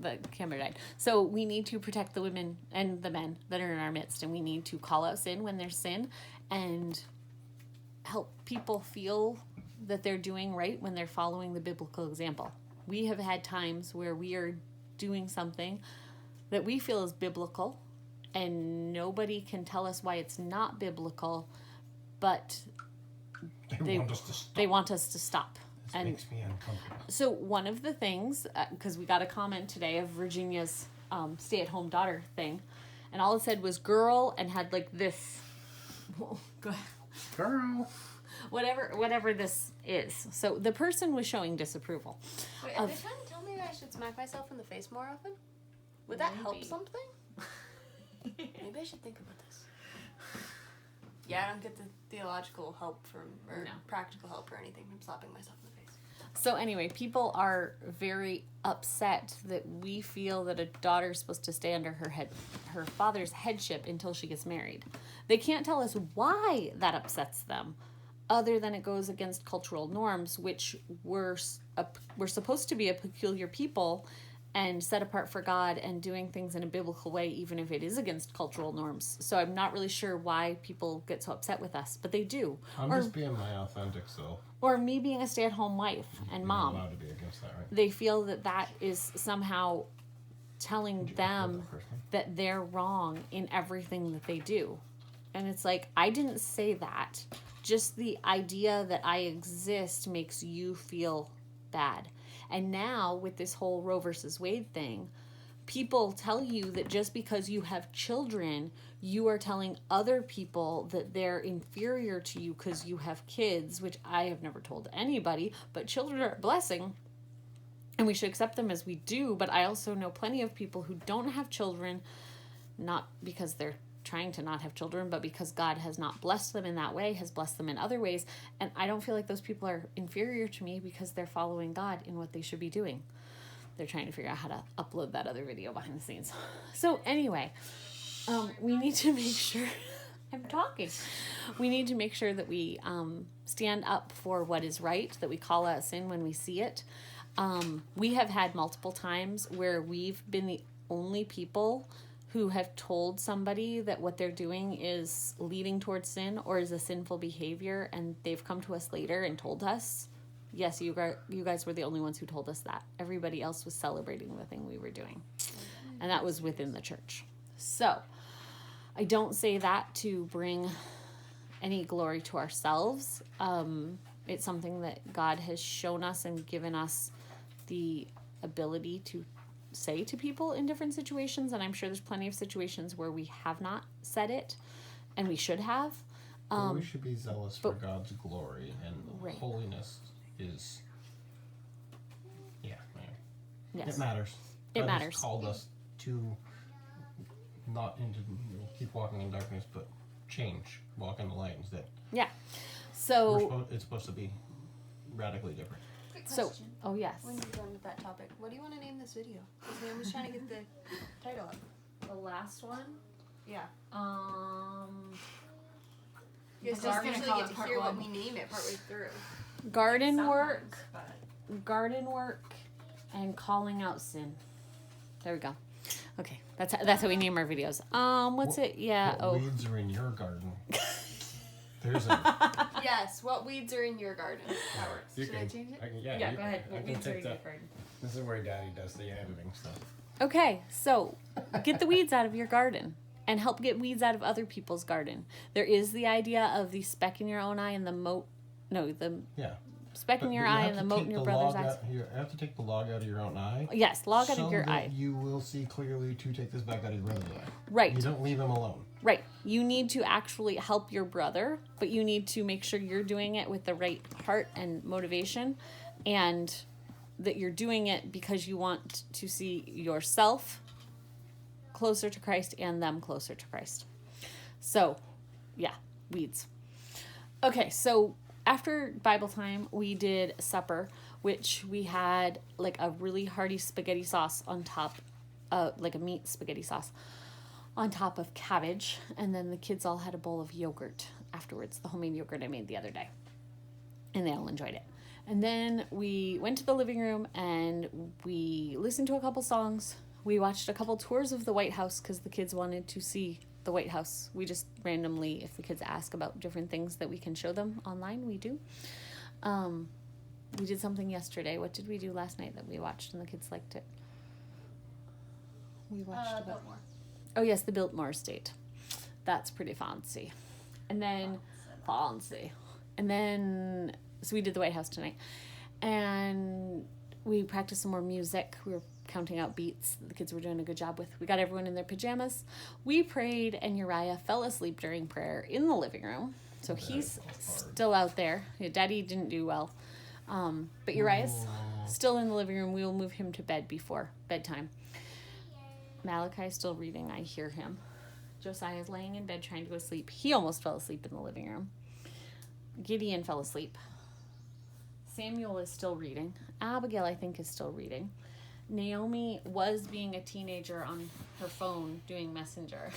the camera died. So we need to protect the women and the men that are in our midst, and we need to call out sin when there's sin and help people feel that they're doing right when they're following the biblical example. We have had times where we are doing something that we feel is biblical, and nobody can tell us why it's not biblical, but They want us to stop. they want us to stop. This And makes me uncomfortable. so one of the things, because we got a comment today of Virginia's stay-at-home daughter thing, and all it said was girl and had like this, Girl. whatever this is. So the person was showing disapproval. Wait, are they trying to tell me I should smack myself in the face more often? Would that help Maybe. something? Maybe I should think about this. Yeah, I don't get the theological help or No. practical help or anything from slapping myself in the face. So anyway, people are very upset that we feel that a daughter is supposed to stay under her father's headship until she gets married. They can't tell us why that upsets them, other than it goes against cultural norms, which we're supposed to be a peculiar people and set apart for God and doing things in a biblical way, even if it is against cultural norms. So I'm not really sure why people get so upset with us, but they do. I'm or, just being my authentic self. or me being a stay-at-home wife and You're mom. not allowed to be against that, right? They feel that that is somehow telling them that they're wrong in everything that they do. And it's like, I didn't say that. Just the idea that I exist makes you feel bad. And now with this whole Roe versus Wade thing, people tell you that just because you have children, you are telling other people that they're inferior to you because you have kids, which I have never told anybody, but children are a blessing. And we should accept them as we do, but I also know plenty of people who don't have children, not because they're trying to not have children, but because God has not blessed them in that way, has blessed them in other ways. And I don't feel like those people are inferior to me because they're following God in what they should be doing. They're trying to figure out how to upload that other video behind the scenes. So anyway, we need to make sure I'm talking. We need to make sure that we stand up for what is right, that we call out sin when we see it. We have had multiple times where we've been the only people who have told somebody that what they're doing is leading towards sin or is a sinful behavior, and they've come to us later and told us, yes, you guys were the only ones who told us that. Everybody else was celebrating the thing we were doing. And that was within the church. So, I don't say that to bring any glory to ourselves. It's something that God has shown us and given us the ability to say to people in different situations, and I'm sure there's plenty of situations where we have not said it, and we should have. But we should be zealous for God's glory, and Right. holiness is, Yes. it matters. It God matters. has called us to not keep walking in darkness, but change, walk in the light instead. Yeah. So, It's supposed to be radically different. Quick so, question. oh yes. When you're done with that topic, what do you want to name this video? Because I was trying to get the title up. The last one. Yeah. Garden You guys just usually call get it to part hear what one. we name it partway through. Garden work, and calling out sin. There we go. Okay, that's how we name our videos. What's it? Yeah. What weeds are in your garden? There's a. Yes, what weeds are in your garden? That works. Should I change it? Yeah, go ahead. I What can weeds are take in your that. garden? This is where Daddy does the editing stuff. Okay, so get the weeds out of your garden and help get weeds out of other people's garden. There is the idea of the speck in your own eye and the mote. No, the Yeah. speck in your eye and the mote in your brother's eyes. You have to take the log out of your own eye. Yes, log out so of your that eye. you will see clearly to take this back out of your brother's eye. Right. You don't leave him alone. Right. You need to actually help your brother, but you need to make sure you're doing it with the right heart and motivation, and that you're doing it because you want to see yourself closer to Christ and them closer to Christ. So, yeah, weeds. Okay, so after Bible time, we did supper, which we had like a really hearty spaghetti sauce on top, like a meat spaghetti sauce on top of cabbage, and then the kids all had a bowl of yogurt afterwards, the homemade yogurt I made the other day, and they all enjoyed it. And then we went to the living room and we listened to a couple songs. We watched a couple tours of the White House because the kids wanted to see the White House. We just randomly, if the kids ask about different things that we can show them online, we do. We did something yesterday. What did we do last night that we watched and the kids liked it? We watched about... Biltmore. Oh, yes, the Biltmore Estate. That's pretty fancy. And then... Fancy. And then... So we did the White House tonight. And we practiced some more music. We were counting out beats that the kids were doing a good job with. We got everyone in their pajamas. We prayed, and Uriah fell asleep during prayer in the living room. So he's still out there. Yeah, Daddy didn't do well. But Uriah's still in the living room. We will move him to bed before bedtime. Malachi's still reading. I hear him. Josiah's laying in bed trying to go to sleep. He almost fell asleep in the living room. Gideon fell asleep. Samuel is still reading. Abigail, I think, is still reading. Naomi was being a teenager on her phone doing Messenger.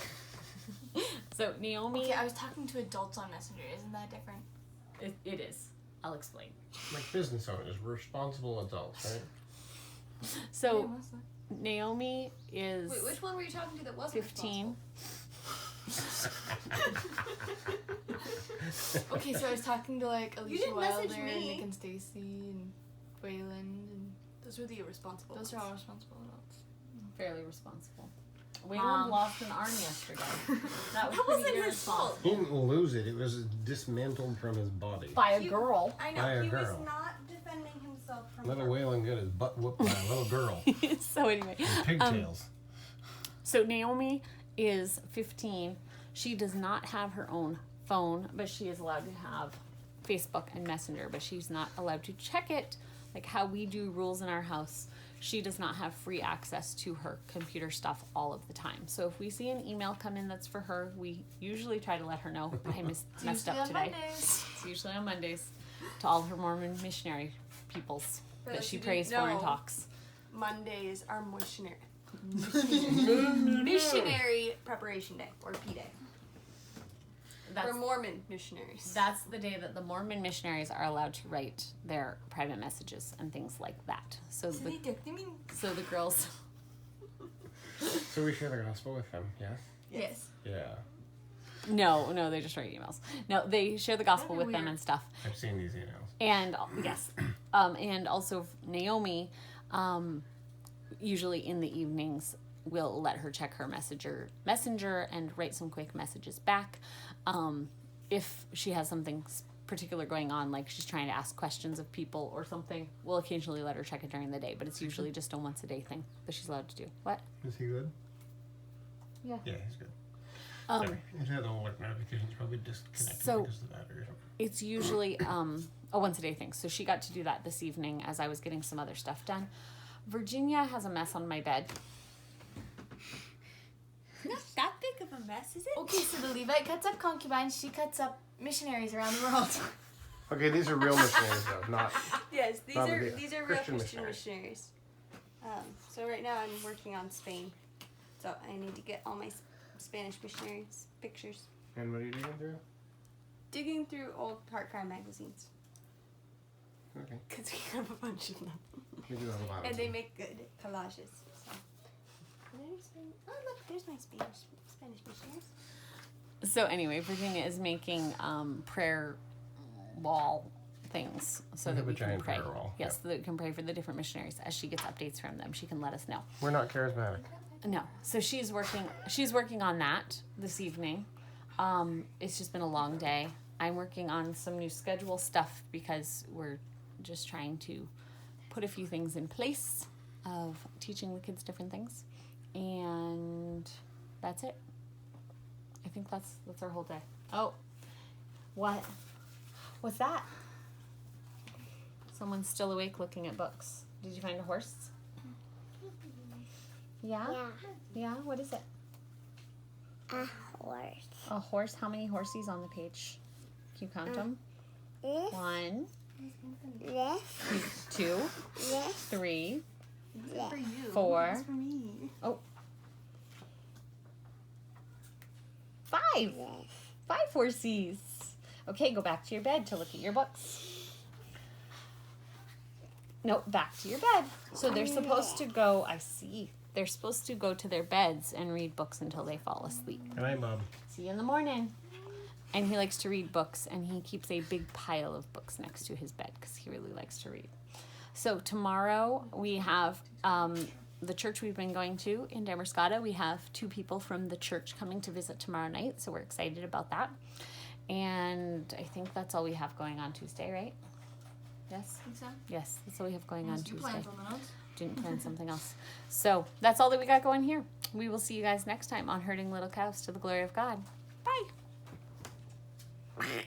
So Naomi... Okay, I was talking to adults on Messenger. Isn't that different? It is. I'll explain. Like business owners, responsible adults, right? So Naomi is... Wait, which one were you talking to that wasn't 15. Okay, so I was talking to like Alicia didn't message Wilder me. and Nick and Stacy and Wayland, and Those were the irresponsible those ones. are all responsible adults. Fairly responsible. Wayland lost an arm yesterday. That was wasn't pretty his fault. He didn't lose it. It was dismantled from his body. By a You- girl. I By know, a he was girl. not defending himself from Little her. Waylon got his butt whooped by a little girl. So anyway. with pigtails. So Naomi is 15. She does not have her own phone, but she is allowed to have Facebook and Messenger, but she's not allowed to check it like how we do rules in our house. She does not have free access to her computer stuff all of the time. So if we see an email come in that's for her, we usually try to let her know. I messed Usually up on today. Mondays. It's usually on Mondays to all her Mormon missionary peoples For that those she who prays didn't for and know, talks. Mondays are missionary preparation day, or P day. That's, For Mormon missionaries. that's the day that the Mormon missionaries are allowed to write their private messages and things like that. So the girls. So we share the gospel with them, yeah? Yes. Yeah. No, they just write emails. No, they share the gospel That'd with be them weird. and stuff. I've seen these emails. And yes, and also Naomi, usually in the evenings, will let her check her messenger and write some quick messages back. If she has something particular going on, like she's trying to ask questions of people or something, we'll occasionally let her check it during the day. But it's usually just a once a day thing that she's allowed to do. What? Is he good? Yeah. Yeah, he's good. Um, He's had all like notifications probably disconnected So- because of that or something. It's usually a once a day thing. So she got to do that this evening as I was getting some other stuff done. Virginia has a mess on my bed. Not that big of a mess, is it? Okay, so the Levite cuts up concubines, she cuts up missionaries around the world. Okay, these are real missionaries though, not. Yes, these Not a are big- these are real Christian Christian missionaries. missionaries. So right now I'm working on Spain, so I need to get all my Spanish missionaries pictures. And what are you digging through? Digging through old heart crime magazines Okay. because we have a bunch of them, We do have a lot of and they them. make good collages. So oh look, there's my Spanish missionaries. So anyway, Virginia is making prayer wall things so We that have a we can giant pray. prayer wall, Yes, so that we can pray for the different missionaries. As she gets updates from them, she can let us know. We're not charismatic. No, so she's working on that this evening. It's just been a long day. I'm working on some new schedule stuff because we're just trying to put a few things in place of teaching the kids different things, and that's it. I think that's our whole day. Oh, what? What's that? Someone's still awake looking at books. Did you find a horse? Yeah? Yeah, what is it? A horse. A horse? How many horsies on the page? Can you count them? This, 1, this, 2, this, 3, this. For you. 4, It's for me. 5. 5 horsies. Okay, go back to your bed to look at your books. No, back to your bed. So they're supposed to go, I see. They're supposed to go to their beds and read books until they fall asleep. Good night, Mom. See you in the morning. And he likes to read books, and he keeps a big pile of books next to his bed because he really likes to read. So tomorrow we have the church we've been going to in Damerscada. We have 2 people from the church coming to visit tomorrow night, so we're excited about that. And I think that's all we have going on Tuesday, right? Yes? Think so? Yes, that's all we have going on Unless you plan Tuesday. something else. Didn't plan something else. So that's all that we got going here. We will see you guys next time on Herding Little Cows to the Glory of God. Bye.